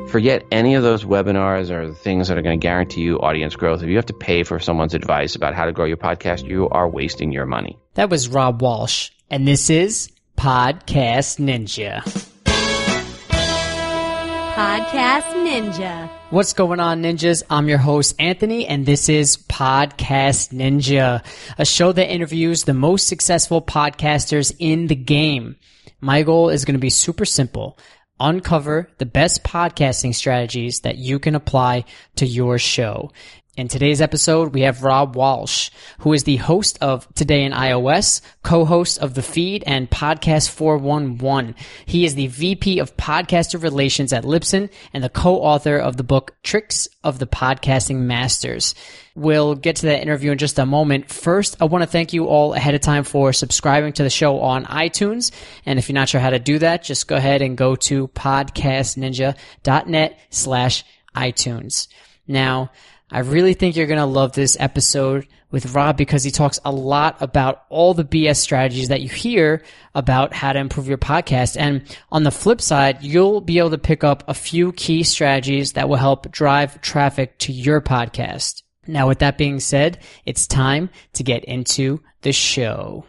Forget any of those webinars or the things that are going to guarantee you audience growth. If you have to pay for someone's advice about how to grow your podcast, you are wasting your money. That was Rob Walch, and this is Podcast Ninja. Podcast Ninja. What's going on, ninjas? I'm your host, Anthony, and this is Podcast Ninja, a show that interviews the most successful podcasters in the game. My goal is going to be super simple. Uncover the best podcasting strategies that you can apply to your show. In today's episode, we have Rob Walch, who is the host of Today in iOS, co-host of The Feed, and Podcast 411. He is the VP of Podcaster Relations at Libsyn and the co-author of the book Tricks of the Podcasting Masters. We'll get to that interview in just a moment. First, I want to thank you all ahead of time for subscribing to the show on iTunes. And if you're not sure how to do that, just go ahead and go to podcastninja.net/iTunes. Now, I really think you're going to love this episode with Rob because he talks a lot about all the BS strategies that you hear about how to improve your podcast. And on the flip side, you'll be able to pick up a few key strategies that will help drive traffic to your podcast. Now, with that being said, it's time to get into the show.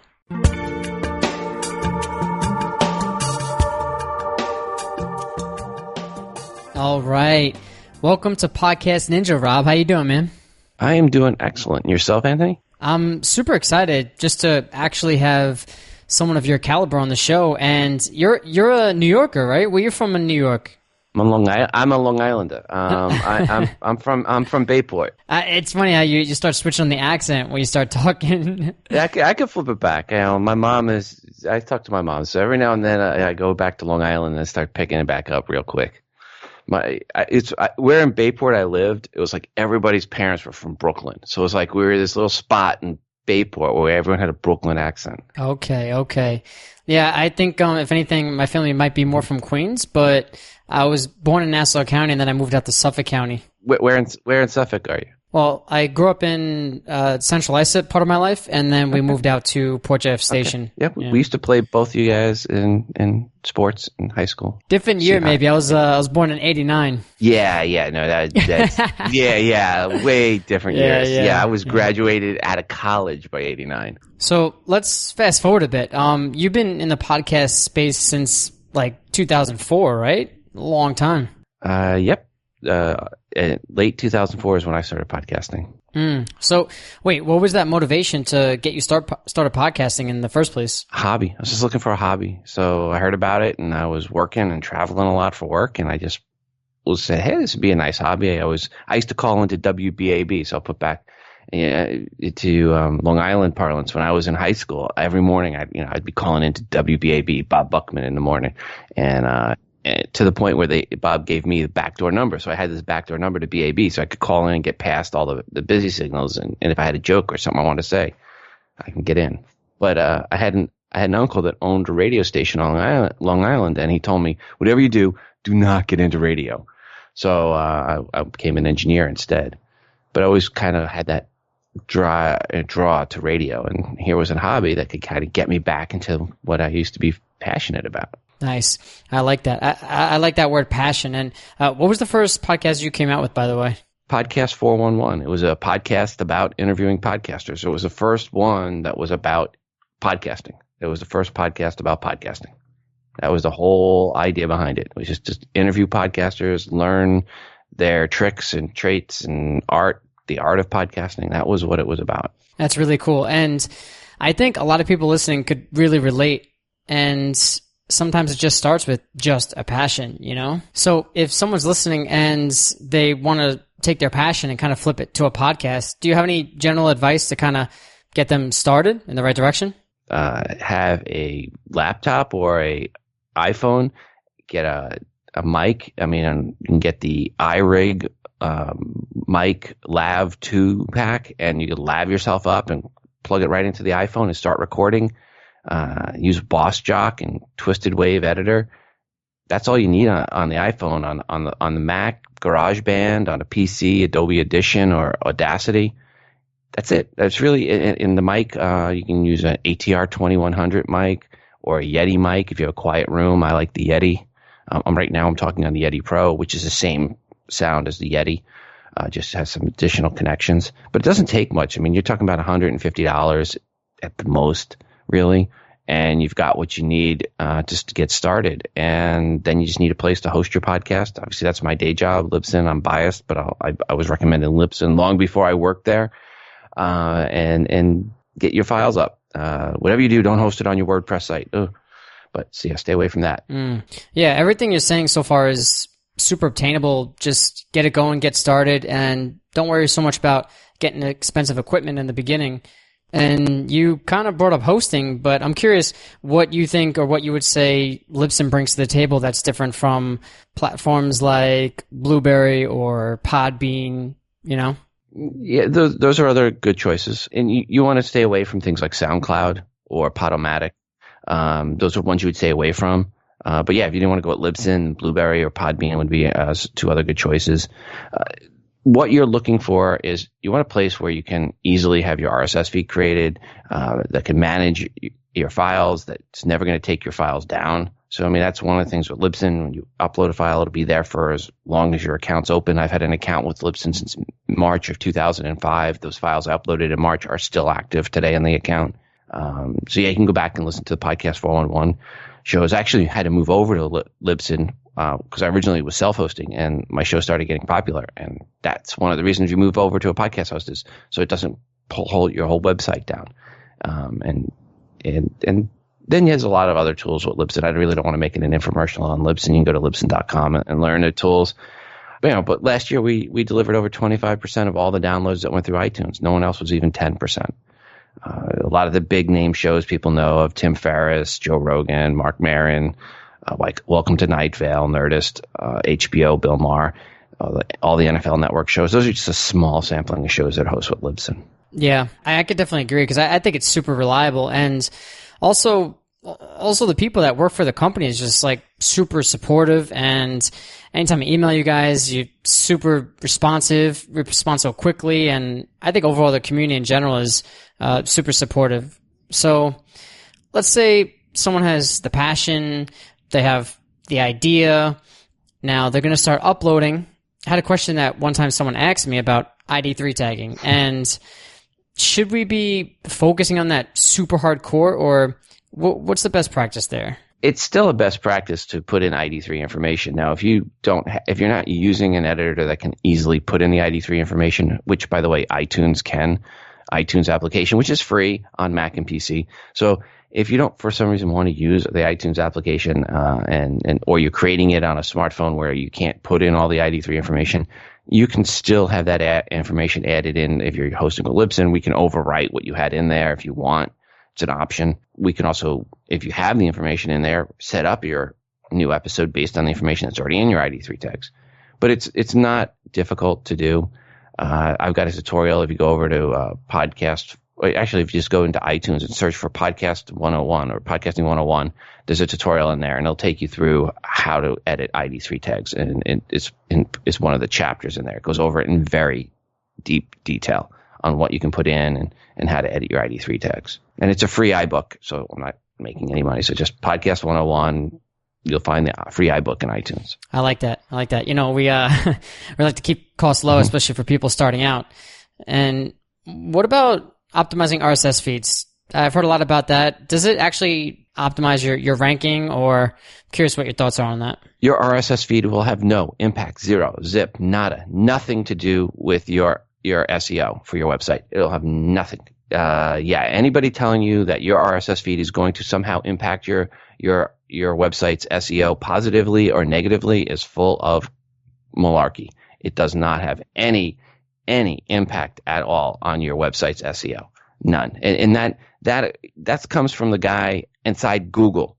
All right. Welcome to Podcast Ninja, Rob. How you doing, man? I am doing excellent. Yourself, Anthony? I'm super excited just to actually have someone of your caliber on the show. And you're a New Yorker, right? Where you from in New York? I'm a Long Islander. I'm from Bayport. It's funny how you start switching on the accent when you start talking. I could flip it back. My mom is. I talk to my mom, so every now and then I go back to Long Island and I start picking it back up real quick. Where in Bayport I lived, it was like everybody's parents were from Brooklyn. So it was like we were this little spot in Bayport where everyone had a Brooklyn accent. Okay. Yeah, I think if anything, my family might be more from Queens, but I was born in Nassau County and then I moved out to Suffolk County. Where in Suffolk are you? Well, I grew up in Central Islip part of my life, and then we moved out to Port Jeff Station. Okay. Yeah, we used to play both you guys in sports in high school. Different year, maybe. I was born in '89. Yeah, no, that's way different years. Yeah, I was graduated out of college by '89. So let's fast forward a bit. You've been in the podcast space since like 2004, right? A long time. Yep. Late 2004 is when I started podcasting. So, wait, what was that motivation to get you started podcasting in the first place? Hobby. I was just looking for a hobby. So I heard about it, and I was working and traveling a lot for work, and I just said, hey, this would be a nice hobby. I used to call into WBAB, so I'll put back to Long Island parlance. When I was in high school, every morning I'd be calling into WBAB, Bob Buckman in the morning, and to the point where Bob gave me the backdoor number. So I had this backdoor number to BAB so I could call in and get past all the busy signals. And if I had a joke or something I wanted to say, I can get in. But I had an uncle that owned a radio station on Long Island, and he told me, whatever you do not get into radio. So I became an engineer instead. But I always kind of had that draw to radio. And here was a hobby that could kind of get me back into what I used to be passionate about. Nice. I like that. I like that word passion. And what was the first podcast you came out with, by the way? Podcast 411. It was a podcast about interviewing podcasters. It was the first one that was about podcasting. It was the first podcast about podcasting. That was the whole idea behind it. It was just interview podcasters, learn their tricks and traits and the art of podcasting. That was what it was about. That's really cool. And I think a lot of people listening could really relate. And sometimes it just starts with just a passion, you know? So if someone's listening and they want to take their passion and kind of flip it to a podcast, do you have any general advice to kind of get them started in the right direction? Have a laptop or a iPhone, get a mic. I mean, you can get the iRig mic Lav 2 pack, and you can lav yourself up and plug it right into the iPhone and start recording. Use Boss Jock and Twisted Wave Editor. That's all you need on the iPhone. On the Mac, GarageBand. On a PC, Adobe Audition or Audacity. That's it. That's really in the mic. You can use an ATR 2100 mic or a Yeti mic if you have a quiet room. I like the Yeti. Right now I'm talking on the Yeti Pro, which is the same sound as the Yeti. Just has some additional connections, but it doesn't take much. I mean, you're talking about $150 at the most, really, and you've got what you need just to get started. And then you just need a place to host your podcast. Obviously, that's my day job, Libsyn. I'm biased, but I was recommending Libsyn long before I worked there. And get your files up. Whatever you do, don't host it on your WordPress site. Ugh. But so yeah, stay away from that. Yeah, everything you're saying so far is super obtainable. Just get it going, get started, and don't worry so much about getting expensive equipment in the beginning. And you kind of brought up hosting, but I'm curious what you think or what you would say Libsyn brings to the table that's different from platforms like Blubrry or Podbean, you know? Yeah, those are other good choices. And you want to stay away from things like SoundCloud or Podomatic. Those are ones you would stay away from. But yeah, if you didn't want to go with Libsyn, Blubrry or Podbean would be two other good choices. What you're looking for is you want a place where you can easily have your RSS feed created, that can manage your files, that's never going to take your files down. So, I mean, that's one of the things with Libsyn. When you upload a file, it'll be there for as long as your account's open. I've had an account with Libsyn since March of 2005. Those files I uploaded in March are still active today on the account. So yeah, you can go back and listen to the Podcast 411 shows. I actually had to move over to Libsyn because I originally was self-hosting, and my show started getting popular. And that's one of the reasons you move over to a podcast host, is so it doesn't hold your whole website down. And then there's a lot of other tools with Libsyn. I really don't want to make it an infomercial on Libsyn. You can go to Libsyn.com and learn the tools. But last year we delivered over 25% of all the downloads that went through iTunes. No one else was even 10%. A lot of the big name shows people know of, Tim Ferriss, Joe Rogan, Mark Maron, like Welcome to Night Vale, Nerdist, HBO, Bill Maher, all the NFL Network shows. Those are just a small sampling of shows that host with Libsyn. Yeah, I could definitely agree because I think it's super reliable. And also the people that work for the company is just like super supportive, and anytime I email you guys, you're super responsive, respond so quickly, and I think overall the community in general is super supportive. So let's say someone has the passion, they have the idea, now they're going to start uploading. I had a question that one time someone asked me about ID3 tagging, and should we be focusing on that super hardcore, or what's the best practice there? It's still a best practice to put in ID3 information. Now, if you're not using an editor that can easily put in the ID3 information, which by the way, iTunes application, which is free on Mac and PC. So if you don't, for some reason, want to use the iTunes application, or you're creating it on a smartphone where you can't put in all the ID3 information, you can still have that information added in. If you're hosting with Libsyn, we can overwrite what you had in there if you want. It's an option. We can also, if you have the information in there, set up your new episode based on the information that's already in your ID3 tags. But it's not difficult to do. I've got a tutorial. If you go over to podcast, actually, if you just go into iTunes and search for Podcast 101 or Podcasting 101, there's a tutorial in there, and it'll take you through how to edit ID3 tags. And it's one of the chapters in there. It goes over it in very deep detail on what you can put in and how to edit your ID3 tags. And it's a free iBook, so I'm not making any money. So just Podcast 101, you'll find the free iBook in iTunes. I like that. You know, we like to keep costs low, especially for people starting out. And what about optimizing RSS feeds? I've heard a lot about that. Does it actually optimize your ranking, or I'm curious what your thoughts are on that? Your RSS feed will have no impact, zero, zip, nada, nothing to do with your SEO for your website. It'll have nothing. Anybody telling you that your RSS feed is going to somehow impact your website's SEO positively or negatively is full of malarkey. It does not have any impact at all on your website's SEO. None. And that comes from the guy inside Google,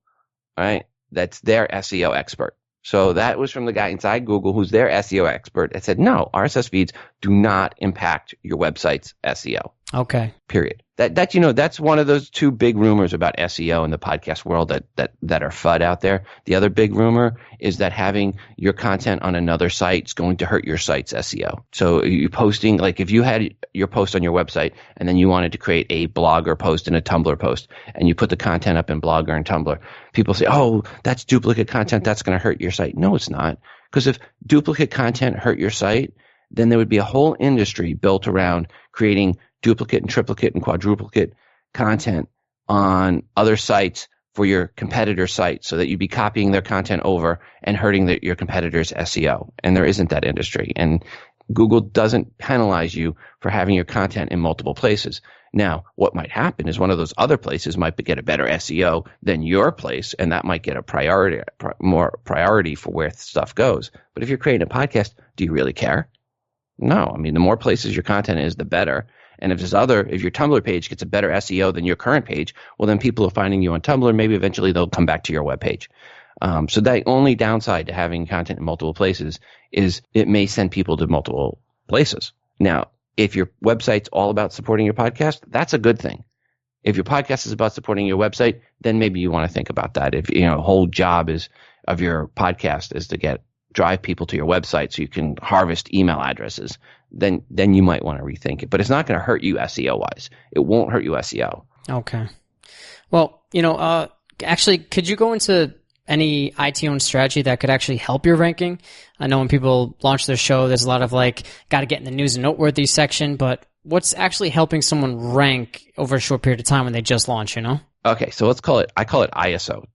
right? That's their SEO expert. So that was from the guy inside Google who's their SEO expert that said, no, RSS feeds do not impact your website's SEO. Okay. Period. That's one of those two big rumors about SEO in the podcast world that are FUD out there. The other big rumor is that having your content on another site is going to hurt your site's SEO. So you posting, like if you had your post on your website and then you wanted to create a Blogger post and a Tumblr post and you put the content up in Blogger and Tumblr, people say, oh, that's duplicate content. That's going to hurt your site. No, it's not. Because if duplicate content hurt your site, then there would be a whole industry built around creating duplicate and triplicate and quadruplicate content on other sites for your competitor site so that you'd be copying their content over and hurting your competitor's SEO. And there isn't that industry. And Google doesn't penalize you for having your content in multiple places. Now, what might happen is one of those other places might get a better SEO than your place, and that might get a more priority for where stuff goes. But if you're creating a podcast, do you really care? No. I mean, the more places your content is, the better. And if your Tumblr page gets a better SEO than your current page, well, then people are finding you on Tumblr. Maybe eventually they'll come back to your webpage. So the only downside to having content in multiple places is it may send people to multiple places. Now, if your website's all about supporting your podcast, that's a good thing. If your podcast is about supporting your website, then maybe you want to think about that. If the whole job of your podcast is to drive people to your website so you can harvest email addresses, then you might want to rethink it. But it's not going to hurt you SEO wise. It won't hurt you SEO. Okay. Well, actually, could you go into any iTunes strategy that could actually help your ranking? I know when people launch their show, there's a lot of got to get in the news and noteworthy section, but what's actually helping someone rank over a short period of time when they just launch, Okay, so I call it ISO.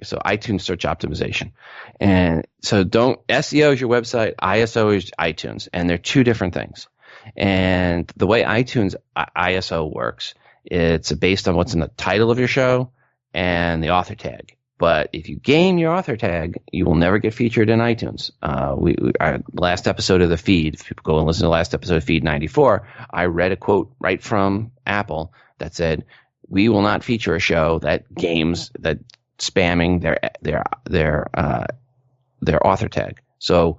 So iTunes search optimization. And so SEO is your website, ISO is iTunes, and they're two different things. And the way iTunes ISO works, it's based on what's in the title of your show and the author tag. But if you game your author tag, you will never get featured in iTunes. Our last episode of the feed, if people go and listen to the last episode of Feed 94, I read a quote right from Apple that said, "We will not feature a show that spamming their author tag. So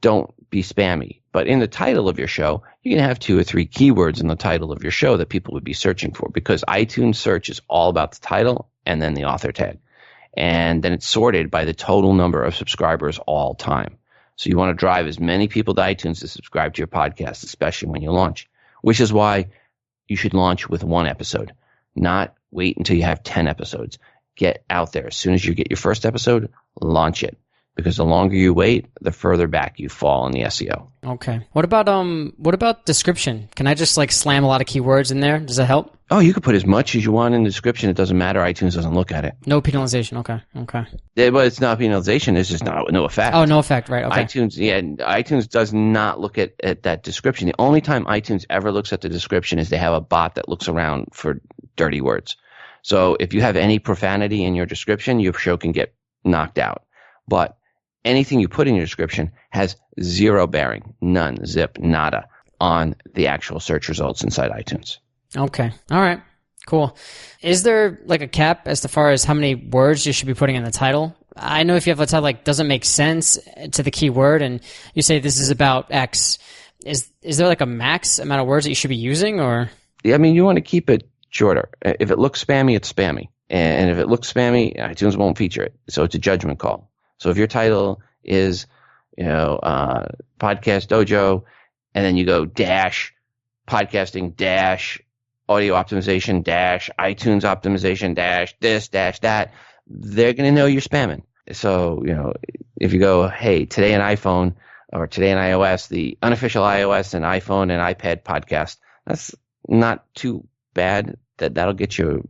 don't be spammy. But in the title of your show, you can have 2 or 3 keywords in the title of your show that people would be searching for, because iTunes search is all about the title and then the author tag. And then it's sorted by the total number of subscribers all time. So you want to drive as many people to iTunes to subscribe to your podcast, especially when you launch, which is why you should launch with 1 episode, not wait until you have 10 episodes. Get out there. As soon as you get your first episode, launch it. Because the longer you wait, the further back you fall in the SEO. Okay. What about description? Can I just slam a lot of keywords in there? Does that help? Oh, you can put as much as you want in the description. It doesn't matter. iTunes doesn't look at it. No penalization. Okay. But it's not penalization. It's just no effect. Oh, no effect. Right. Okay. iTunes does not look at that description. The only time iTunes ever looks at the description is they have a bot that looks around for dirty words. So if you have any profanity in your description, your show can get knocked out. But anything you put in your description has zero bearing, none, zip, nada, on the actual search results inside iTunes. Okay. All right. Cool. Is there a cap as far as how many words you should be putting in the title? I know if you have a title doesn't make sense to the keyword and you say this is about X, is there a max amount of words that you should be using, or? Yeah, I mean, you want to keep it shorter. If it looks spammy, it's spammy. And if it looks spammy, iTunes won't feature it. So it's a judgment call. So if your title is, Podcast Dojo, and then you go dash podcasting dash audio optimization dash iTunes optimization dash this dash that, they're going to know you're spamming. So, if you go, hey, today in iPhone or today in iOS, the unofficial iOS and iPhone and iPad podcast, that's not too bad. That'll get you,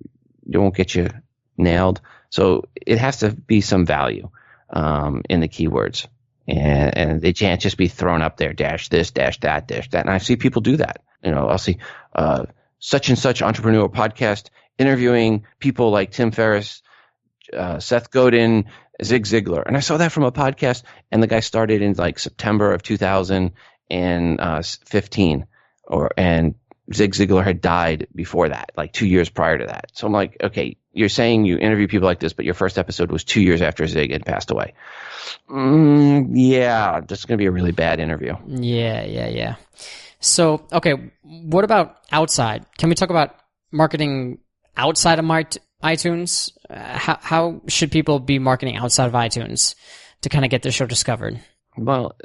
it won't get you nailed. So it has to be some value in the keywords, and they can't just be thrown up there, dash this, dash that, dash that. And I see people do that. I'll see such and such entrepreneur podcast interviewing people like Tim Ferriss, Seth Godin, Zig Ziglar. And I saw that from a podcast, and the guy started in September of 2015, and Zig Ziglar had died before that, like 2 years prior to that. So I'm like, okay, you're saying you interview people like this, but your first episode was 2 years after Zig had passed away. Yeah, that's going to be a really bad interview. Yeah. So, okay, what about outside? Can we talk about marketing outside of iTunes? How should people be marketing outside of iTunes to kind of get their show discovered? Well,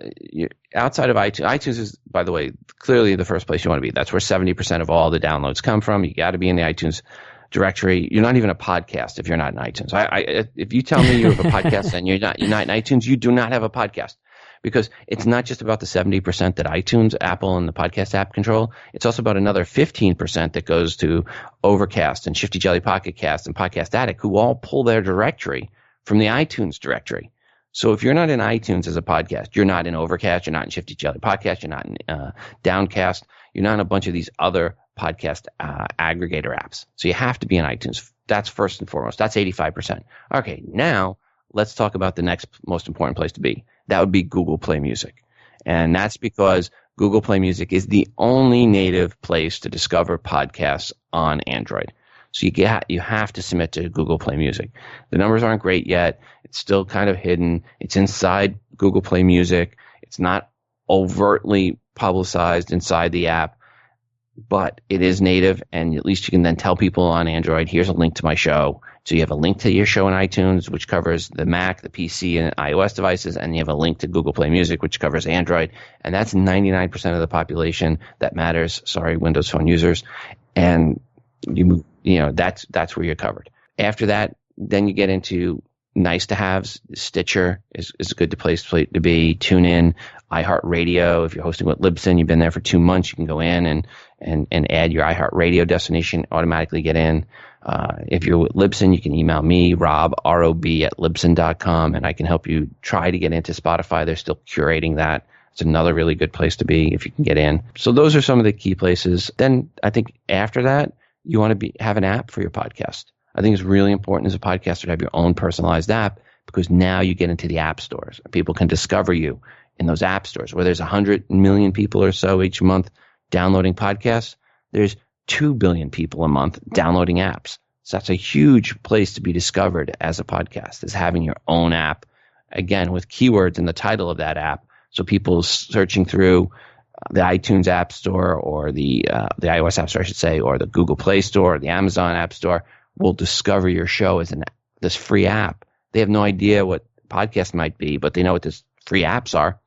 outside of iTunes is, by the way, clearly the first place you want to be. That's where 70% of all the downloads come from. You got to be in the iTunes directory. You're not even a podcast if you're not in iTunes. If you tell me you have a podcast and you're not in iTunes, you do not have a podcast, because it's not just about the 70% that iTunes, Apple, and the podcast app control. It's also about another 15% that goes to Overcast and Shifty Jelly Pocket Cast and Podcast Addict, who all pull their directory from the iTunes directory. So if you're not in iTunes as a podcast, you're not in Overcast, you're not in Shifty Jelly Podcast, you're not in Downcast, you're not in a bunch of these other podcast aggregator apps. So you have to be in iTunes. That's first and foremost. That's 85%. Okay, now let's talk about the next most important place to be. That would be Google Play Music. And that's because Google Play Music is the only native place to discover podcasts on Android. So you have to submit to Google Play Music. The numbers aren't great yet. It's still kind of hidden. It's inside Google Play Music. It's not overtly publicized inside the app, but it is native, and at least you can then tell people on Android, here's a link to my show. So you have a link to your show in iTunes, which covers the Mac, the PC, and iOS devices, and you have a link to Google Play Music, which covers Android. And that's 99% of the population that matters. Sorry, Windows Phone users. And that's where you're covered. After that, then you get into nice to haves. Stitcher is a good place to be. Tune in, iHeartRadio. If you're hosting with Libsyn, you've been there for 2 months, you can go in and add your iHeartRadio destination, automatically get in. If you're with Libsyn, you can email me, Rob, R-O-B, at Libsyn.com, and I can help you try to get into Spotify. They're still curating that. It's another really good place to be if you can get in. So those are some of the key places. Then I think after that, you want to have an app for your podcast. I think it's really important as a podcaster to have your own personalized app, because now you get into the app stores. People can discover you in those app stores where there's 100 million people or so each month downloading podcasts. There's 2 billion people a month downloading apps. So that's a huge place to be discovered as a podcast, is having your own app, again, with keywords in the title of that app. So people searching through the iTunes App Store, or the iOS App Store, I should say, or the Google Play Store, or the Amazon App Store, will discover your show as this free app. They have no idea what podcast might be, but they know what these free apps are.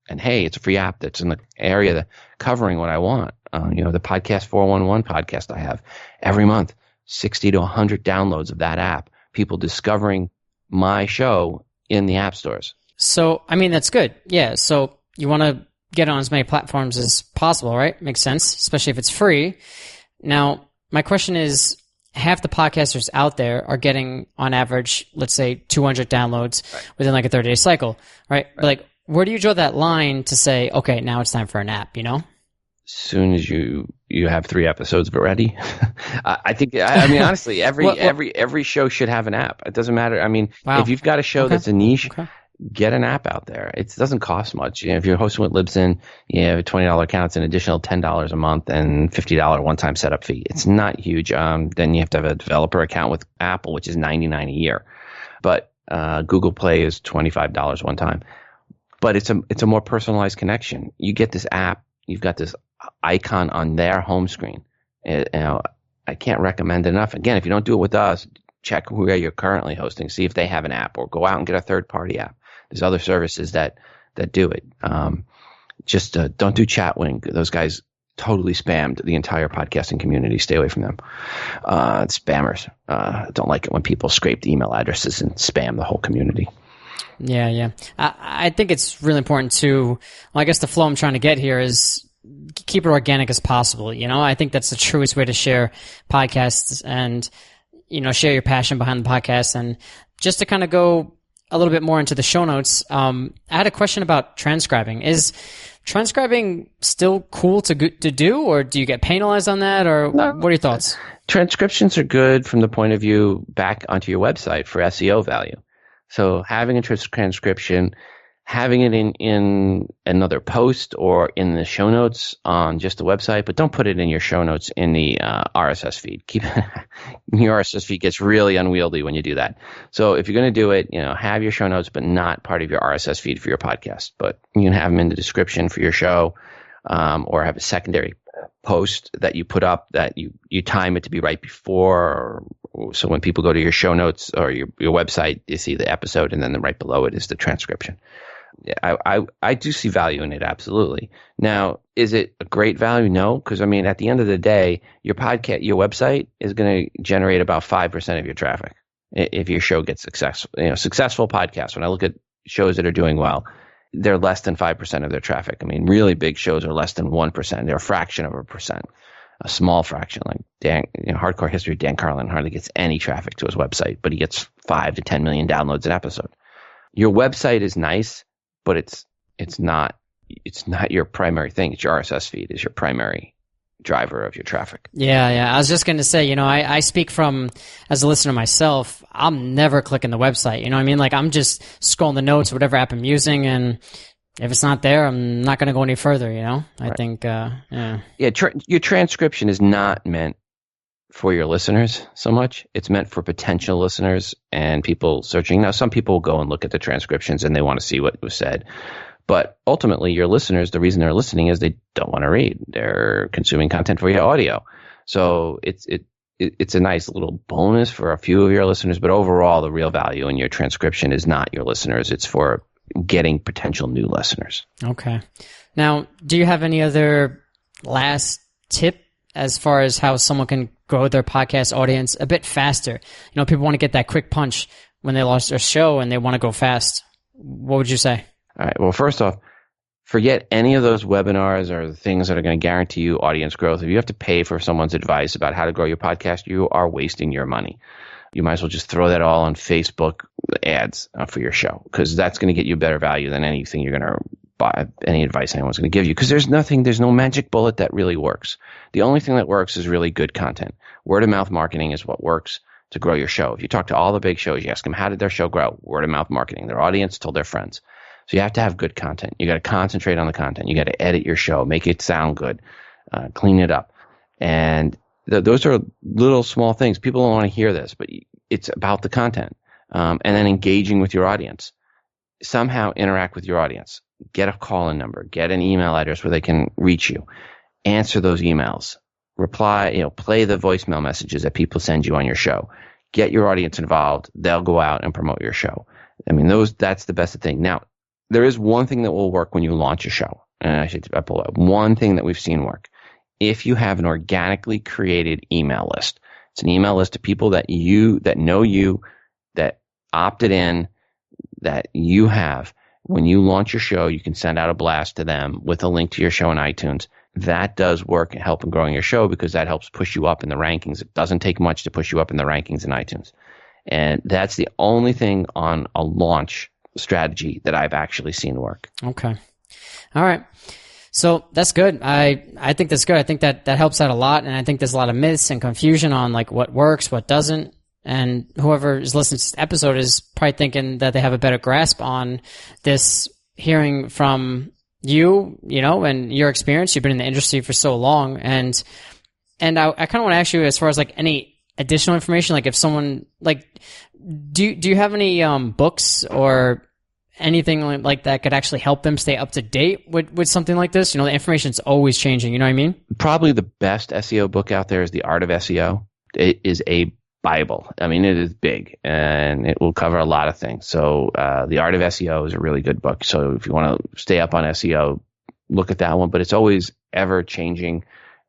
And hey, it's a free app that's in the area covering what I want. The Podcast 411 podcast I have every month, 60 to 100 downloads of that app. People discovering my show in the app stores. So, I mean, that's good. Yeah. So you want to get on as many platforms as possible, right? Makes sense, especially if it's free. Now, my question is, half the podcasters out there are getting, on average, let's say 200 downloads within like a 30-day cycle, right? Like, where do you draw that line to say, okay, now it's time for an app, As soon as you have 3 episodes ready. I think, I mean, honestly, every show should have an app. It doesn't matter. I mean, if you've got a show that's a niche, get an app out there. It doesn't cost much. If you're hosting with Libsyn, you have a $20 account, it's an additional $10 a month and $50 one-time setup fee. It's not huge. Then you have to have a developer account with Apple, which is $99 a year. But Google Play is $25 one time. But it's a more personalized connection. You get this app, you've got this icon on their home screen. I can't recommend it enough. Again, if you don't do it with us, check where you're currently hosting, see if they have an app, or go out and get a third-party app. There's other services that do it. Just don't do Chatwing. Those guys totally spammed the entire podcasting community. Stay away from them. Spammers. Don't like it when people scrape the email addresses and spam the whole community. Yeah. I think it's really important to, I guess the flow I'm trying to get here is keep it organic as possible. I think that's the truest way to share podcasts and, share your passion behind the podcast. And just to kind of go a little bit more into the show notes, I had a question about transcribing. Is transcribing still cool to do, or do you get penalized on that, or no, what are your thoughts? Transcriptions are good from the point of view back onto your website for SEO value. So having a transcription having it in another post or in the show notes on just the website, but don't put it in your show notes in the RSS feed. Your RSS feed gets really unwieldy when you do that. So if you're going to do it, have your show notes, but not part of your RSS feed for your podcast. But you can have them in the description for your show, or have a secondary post that you put up that you time it to be right before, so when people go to your show notes or your website, you see the episode, and then right below it is the transcription. I do see value in it, absolutely. Now, is it a great value? No, because at the end of the day, your website is going to generate about 5% of your traffic if your show gets successful. Successful podcasts, when I look at shows that are doing well, they're less than 5% of their traffic. Really big shows are less than 1%. They're a fraction of a percent, a small fraction. Like Hardcore History, Dan Carlin hardly gets any traffic to his website, but he gets 5 to 10 million downloads an episode. Your website is nice, but it's not your primary thing. It's your RSS feed is your primary driver of your traffic. Yeah. I was just going to say, I speak from as a listener myself. I'm never clicking the website. Like I'm just scrolling the notes, whatever app I'm using, and if it's not there, I'm not going to go any further. I Right. think, yeah. Your transcription is not meant for your listeners so much. It's meant for potential listeners and people searching. Now, some people will go and look at the transcriptions and they want to see what was said. But ultimately, your listeners, the reason they're listening is they don't want to read. They're consuming content via audio. So it's a nice little bonus for a few of your listeners. But overall, the real value in your transcription is not your listeners. It's for getting potential new listeners. Okay. Now, do you have any other last tip as far as how someone can grow their podcast audience a bit faster? People want to get that quick punch when they launch their show and they want to go fast. What would you say? All right. Well, first off, forget any of those webinars or the things that are going to guarantee you audience growth. If you have to pay for someone's advice about how to grow your podcast, you are wasting your money. You might as well just throw that all on Facebook ads for your show, because that's going to get you better value than anything you're going to buy, any advice anyone's going to give you, because there's no magic bullet that really works. The only thing that works is really good content. Word of mouth marketing is what works to grow your show. If you talk to all the big shows, you ask them, how did their show grow? Word of mouth marketing. Their audience told their friends. So you have to have good content. You got to concentrate on the content. You got to edit your show, make it sound good, clean it up. And those are little small things. People don't want to hear this, but it's about the content. And then engaging with your audience. Somehow interact with your audience. Get a call-in number. Get an email address where they can reach you. Answer those emails. Reply, play the voicemail messages that people send you on your show. Get your audience involved. They'll go out and promote your show. That's the best thing. Now, there is one thing that will work when you launch a show. And I should pull up one thing that we've seen work. If you have an organically created email list, it's an email list of people that know you, that opted in, that you have. When you launch your show, you can send out a blast to them with a link to your show in iTunes. That does work and help in growing your show, because that helps push you up in the rankings. It doesn't take much to push you up in the rankings in iTunes. And that's the only thing on a launch strategy that I've actually seen work. Okay. All right. So that's good. I think that's good. I think that helps out a lot. And I think there's a lot of myths and confusion on like what works, what doesn't. And whoever is listening to this episode is probably thinking that they have a better grasp on this, hearing from you, and your experience. You've been in the industry for so long. And I kind of want to ask you, as far as like any additional information, like if someone do you have any books or anything like that could actually help them stay up to date with something like this? The information's always changing. You know what I mean? Probably the best SEO book out there is The Art of SEO. It is a Bible. It is big and it will cover a lot of things. So The Art of SEO is a really good book. So if you want to stay up on SEO, look at that one. But it's always ever changing,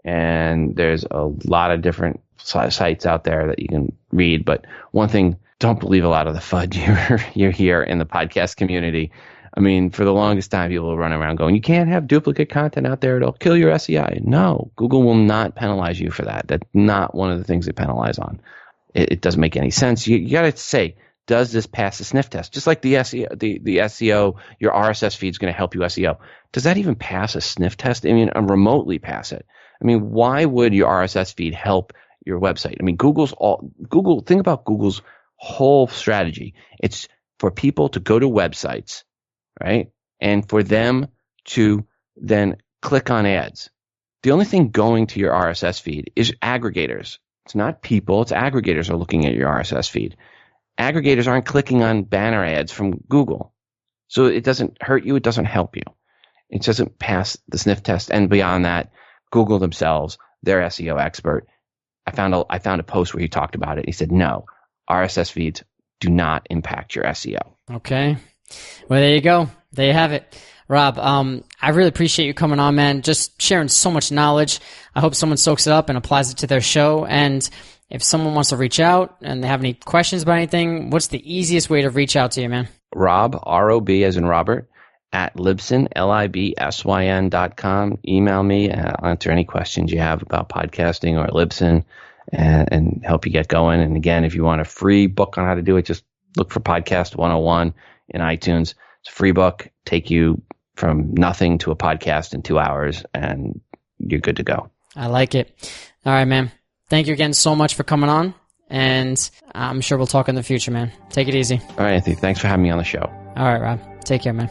and there's a lot of different sites out there that you can read. But one thing, don't believe a lot of the FUD you hear in the podcast community. For the longest time, people will run around going, you can't have duplicate content out there. It'll kill your SEI. No, Google will not penalize you for that. That's not one of the things they penalize on. It doesn't make any sense. You got to say, does this pass the sniff test? Just like the SEO, the SEO, your RSS feed is going to help you SEO. Does that even pass a sniff test? Remotely pass it. Why would your RSS feed help your website? Google, think about Google's whole strategy. It's for people to go to websites, right? And for them to then click on ads. The only thing going to your RSS feed is aggregators. It's not people, it's aggregators are looking at your RSS feed. Aggregators aren't clicking on banner ads from Google. So it doesn't hurt you, it doesn't help you. It doesn't pass the sniff test. And beyond that, Google themselves, their SEO expert, I found a post where he talked about it. He said, no, RSS feeds do not impact your SEO. Okay. Well, there you go. There you have it. Rob, I really appreciate you coming on, man. Just sharing so much knowledge. I hope someone soaks it up and applies it to their show. And if someone wants to reach out and they have any questions about anything, what's the easiest way to reach out to you, man? Rob, R-O-B as in Robert, at Libsyn, Libsyn.com. Email me. I'll answer any questions you have about podcasting or Libsyn and help you get going. And again, if you want a free book on how to do it, just look for Podcast 101 in iTunes. It's a free book. Take you from nothing to a podcast in 2 hours, and you're good to go. I like it. All right, man. Thank you again so much for coming on, and I'm sure we'll talk in the future, man. Take it easy. All right, Anthony. Thanks for having me on the show. All right, Rob. Take care, man.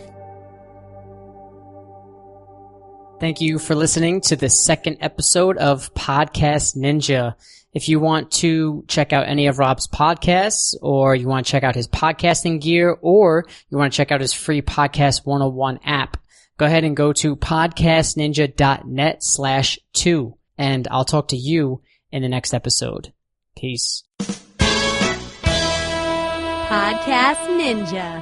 Thank you for listening to the second episode of Podcast Ninja. If you want to check out any of Rob's podcasts, or you want to check out his podcasting gear, or you want to check out his free Podcast 101 app, go ahead and go to podcastninja.net/2, and I'll talk to you in the next episode. Peace. Podcast Ninja.